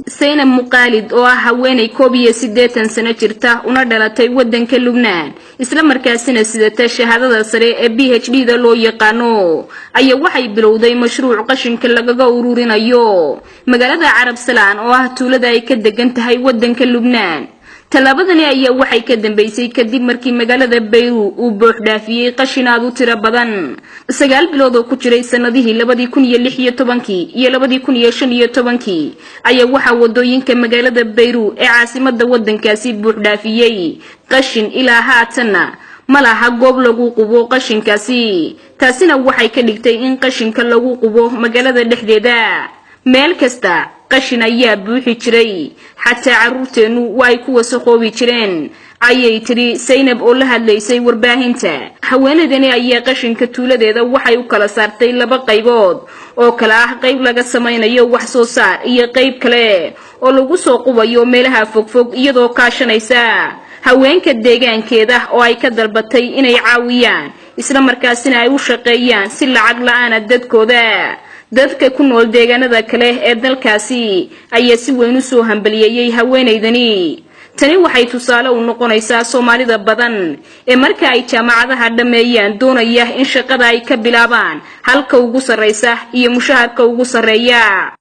Zainab Muqaalid oo ah haweeney 81 sano jirta una dhalatay wadanka Lubnaan isla markaasina sidata shahaadada sare ee PhD-da loo yaqaano ayaa waxay bilowday mashruuc qashinka lagaga ururinayo magaalada Carab Salaan oo ah tuulada ay ka degan tahay wadanka Lubnaan. Talaabadani ayaa waxay ka dambeysay kadib markii magaalada Beirut uu buux dhaafiyay qashin aad u tiro badan 9 bilood oo ku jiray sanadihii 2016 iyo 2015 ayaa waxa wadooyinka magaalada Beirut ee caasimadda wadankaasi buux dhaafiyay qashin ilaa haatana malaha goob lagu qubo qashinkaasi. taasina waxay ka dhigtay in qashinka lagu qubo magaalada dhexdeeda meel kasta qashin ayaa buuxi jiray xataa caruurteenu way ku wasaqoobi jireen ayay tiri Zainab oo la hadlaysay warbaahinta. haweenadani ayaa qashinka tuuladeeda waxay u kala saartay laba qaybood oo kala ah qayb laga samaynayo wax soo saar iyo qayb kale oo lagu soo qubayo meelaha fogfog iyadoo kaashanaysa haweenka deegaankeeda oo ay ka dalbatay inay caawiyaan isla markaasina ay u shaqeeyaan si lacag la'aan dadkooda. dadka ku nool deegaanada kale ee dalkaasi ayaa si weyn u soo hambaliyay haweeneydani. tani waxay tusaale u noqonaysaa Soomaalida badan ee marka ay jaamacadaha dhameeyaan doonaya in shaqada ay ka bilaabaan halka ugu sareysa iyo mushaharka ugu sareeya.